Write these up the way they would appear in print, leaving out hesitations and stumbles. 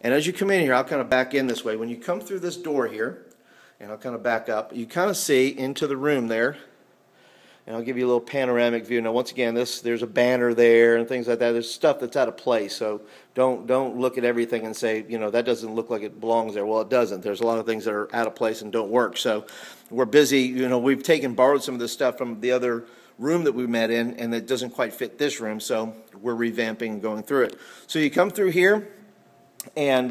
And as you come in here, I'll kind of back in this way. When you come through this door here, and I'll kind of back up, you kind of see into the room there. And I'll give you a little panoramic view. Now, once again, there's a banner there and things like that. There's stuff that's out of place, so don't look at everything and say, that doesn't look like it belongs there. Well, it doesn't. There's a lot of things that are out of place and don't work. So we're busy. We've borrowed some of this stuff from the other room that we met in, and it doesn't quite fit this room, so we're revamping and going through it. So you come through here, and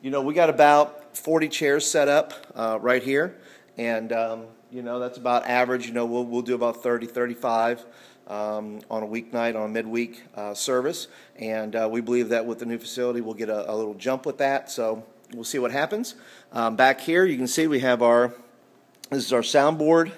we got about 40 chairs set up right here, and that's about average. We'll do about 30, 35 on a weeknight, on a midweek service, and we believe that with the new facility we'll get a little jump with that, so we'll see what happens. Back here you can see we have this is our soundboard.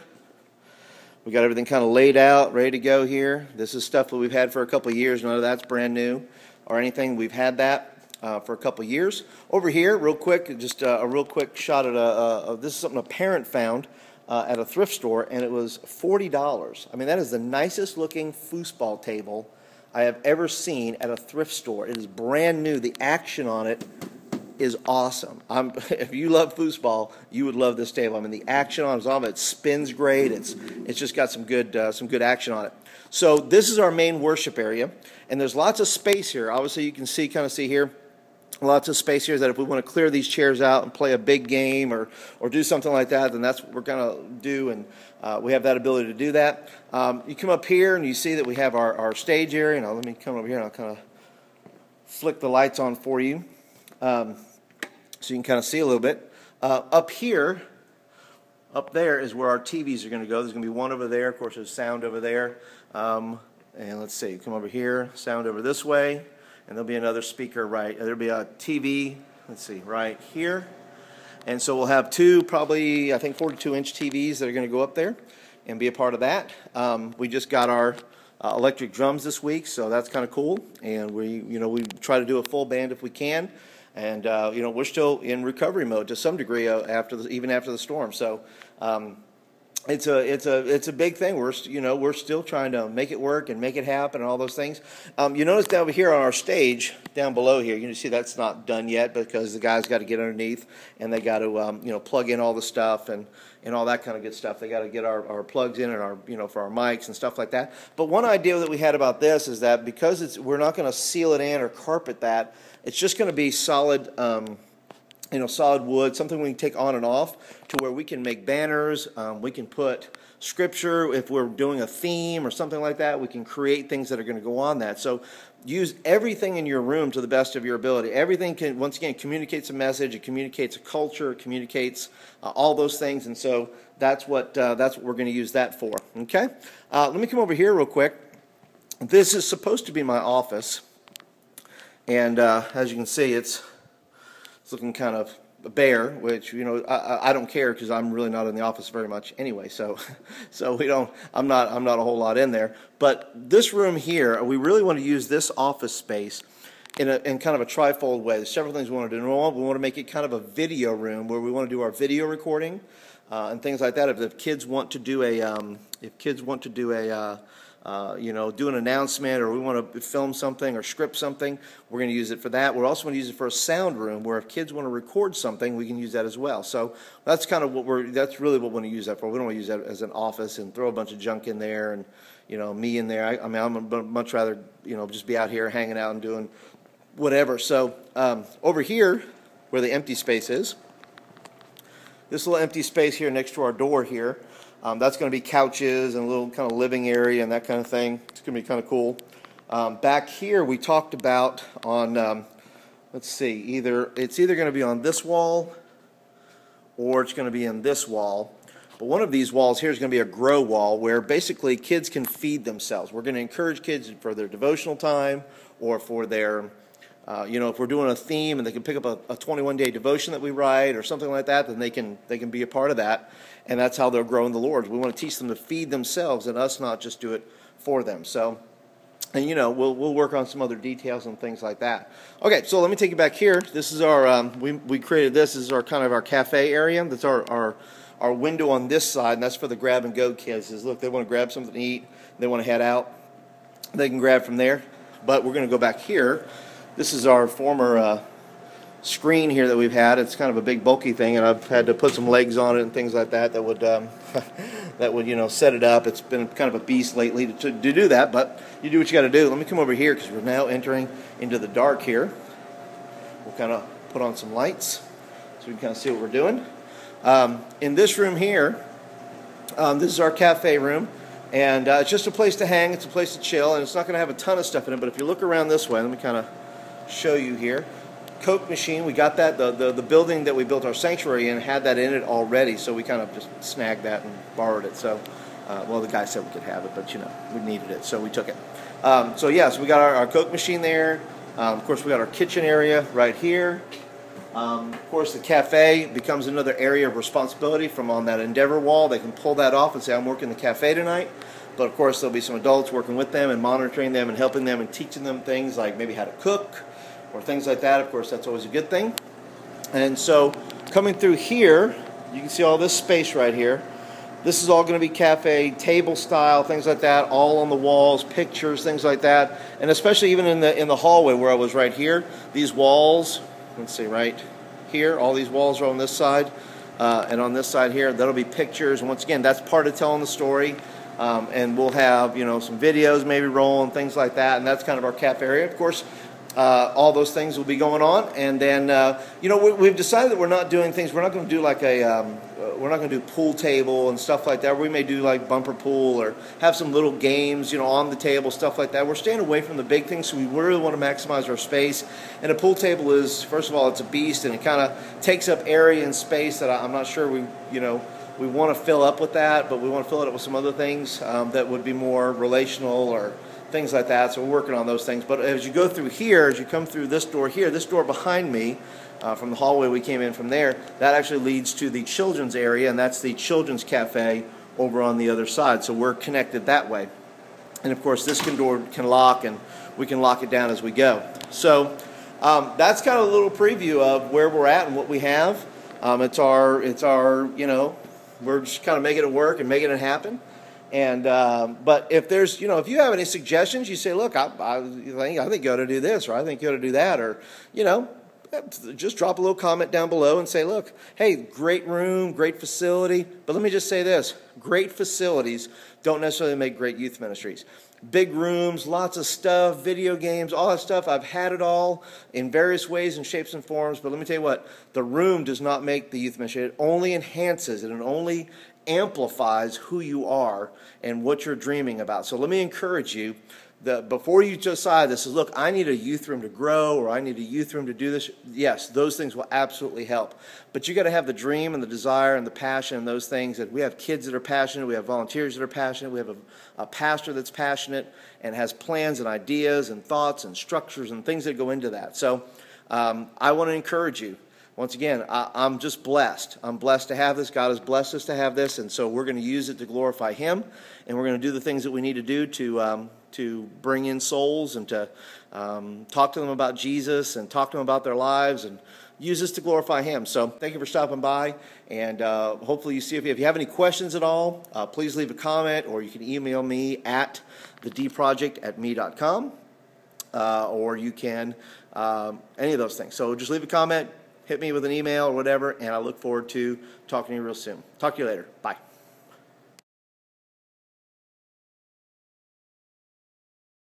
We got everything kind of laid out, ready to go here. This is stuff that we've had for a couple of years. None of that's brand new or anything. We've had that for a couple of years. Over here, real quick, just a real quick shot at this is something a parent found at a thrift store, and it was $40. I mean, that is the nicest looking foosball table I have ever seen at a thrift store. It is brand new. The action on it is awesome. If you love foosball, you would love this table. I mean, the action on it, it spins great. It's just got some good action on it. So this is our main worship area, and there's lots of space here. Obviously, you can kind of see here. Lots of space here that if we want to clear these chairs out and play a big game or do something like that, then that's what we're going to do, and we have that ability to do that. You come up here and you see that we have our stage area. Now let me come over here and I'll kind of flick the lights on for you so you can kind of see a little bit. Up here, up there is where our TVs are going to go. There's going to be one over there. Of course, there's sound over there. And let's see, come over here, sound over this way. And there'll be another speaker there'll be a TV, let's see, right here. And so we'll have two, probably, I think 42-inch TVs that are going to go up there and be a part of that. We just got our electric drums this week, so that's kind of cool. And we try to do a full band if we can. And, we're still in recovery mode to some degree even after the storm. So it's a big thing. We're still trying to make it work and make it happen and all those things. You notice down here on our stage, down below here, you can see that's not done yet because the guys got to get underneath and they got to plug in all the stuff and all that kind of good stuff. They got to get our plugs in and our for our mics and stuff like that. But one idea that we had about this is that because we're not going to seal it in or carpet that, it's just going to be solid. Solid wood, something we can take on and off to where we can make banners, we can put scripture. If we're doing a theme or something like that, we can create things that are going to go on that. So use everything in your room to the best of your ability. Everything can, once again, communicates a message, it communicates a culture, it communicates all those things, and so that's what we're going to use that for. Okay? Let me come over here real quick. This is supposed to be my office, and as you can see, it's looking kind of bare, which I don't care because I'm really not in the office very much anyway. So I'm not a whole lot in there. But this room here, we really want to use this office space in kind of a trifold way. There's several things we want to do. Number one, we want to make it kind of a video room where we want to do our video recording and things like that. If kids want to do do an announcement, or we want to film something or script something, we're going to use it for that. We're also going to use it for a sound room where if kids want to record something, we can use that as well. So that's kind of that's really what we want to use that for. We don't want to use that as an office and throw a bunch of junk in there and, me in there. I mean, I'm much rather, just be out here hanging out and doing whatever. So over here, where the empty space is, this little empty space here next to our door here, that's going to be couches and a little kind of living area and that kind of thing. It's going to be kind of cool. Back here, we talked about on, let's see, it's either going to be on this wall or it's going to be in this wall. But one of these walls here is going to be a grow wall where basically kids can feed themselves. We're going to encourage kids for their devotional time or for their, if we're doing a theme and they can pick up a 21-day devotion that we write or something like that, then they can be a part of that. And that's how they'll grow in the Lord. We want to teach them to feed themselves and us not just do it for them. So, and we'll work on some other details and things like that. Okay, so let me take you back here. This is our, we created this. This is our kind of our cafe area. That's our window on this side, and that's for the grab and go kids. Look, they want to grab something to eat, they want to head out, they can grab from there. But we're going to go back here, This is our former screen here that we've had. It's kind of a big bulky thing, and I've had to put some legs on it and things like that that would that would set it up. It's been kind of a beast lately to do that, but you do what you got to do. Let me come over here because we're now entering into the dark here. We'll kind of put on some lights so we can kind of see what we're doing. In this room here, this is our cafe room, and it's just a place to hang. It's a place to chill, and it's not going to have a ton of stuff in it, but if you look around this way, let me kind of show you here. Coke machine, we got that, the building that we built our sanctuary in had that in it already, so we kind of just snagged that and borrowed it. So, well, the guy said we could have it, but we needed it, so we took it. So we got our Coke machine there. Of course, we got our kitchen area right here. Of course, the cafe becomes another area of responsibility from on that Endeavor wall. They can pull that off and say, I'm working the cafe tonight. But, of course, there'll be some adults working with them and monitoring them and helping them and teaching them things like maybe how to cook or things like that. Of course, that's always a good thing. And so, coming through here, you can see all this space right here. This is all going to be cafe, table style, things like that, all on the walls, pictures, things like that. And especially even in the hallway where I was right here, these walls, let's see, right here, all these walls are on this side. And on this side here, that'll be pictures. And once again, that's part of telling the story. And we'll have, some videos maybe rolling, things like that. And that's kind of our cafe area. Of course, all those things will be going on, and then we've decided that we're not doing things. We're not going to do like we're not going to do pool table and stuff like that. We may do like bumper pool or have some little games, on the table, stuff like that. We're staying away from the big things, so we really want to maximize our space. And a pool table is, first of all, it's a beast, and it kind of takes up area and space that I'm not sure we want to fill up with that, but we want to fill it up with some other things that would be more relational or things like that, so we're working on those things. But as you go through here, as you come through this door here, this door behind me, from the hallway we came in from there, that actually leads to the children's area, and that's the children's cafe over on the other side, so we're connected that way. And of course this door can lock, and we can lock it down as we go. So that's kind of a little preview of where we're at and what we have. It's our we're just kind of making it work and making it happen. And but if there's, if you have any suggestions, you say, look, I think you ought to do this, or I think you ought to do that, or, just drop a little comment down below and say, look, hey, great room, great facility. But let me just say this, great facilities don't necessarily make great youth ministries. Big rooms, lots of stuff, video games, all that stuff. I've had it all in various ways and shapes and forms. But let me tell you what, the room does not make the youth ministry. It only enhances it, and only amplifies who you are and what you're dreaming about. So let me encourage you that before you decide this is, look, I need a youth room to grow, or I need a youth room to do this. Yes, those things will absolutely help. But you got to have the dream and the desire and the passion and those things. That we have kids that are passionate, we have volunteers that are passionate, we have a pastor that's passionate and has plans and ideas and thoughts and structures and things that go into that. So I want to encourage you. Once again, I'm just blessed. I'm blessed to have this. God has blessed us to have this, and so we're going to use it to glorify Him, and we're going to do the things that we need to do to bring in souls and to talk to them about Jesus and talk to them about their lives and use this to glorify Him. So thank you for stopping by, and hopefully you see if you have any questions at all, please leave a comment, or you can email me at thedproject@me.com, or you can any of those things. So just leave a comment. Hit me with an email or whatever, and I look forward to talking to you real soon. Talk to you later. Bye.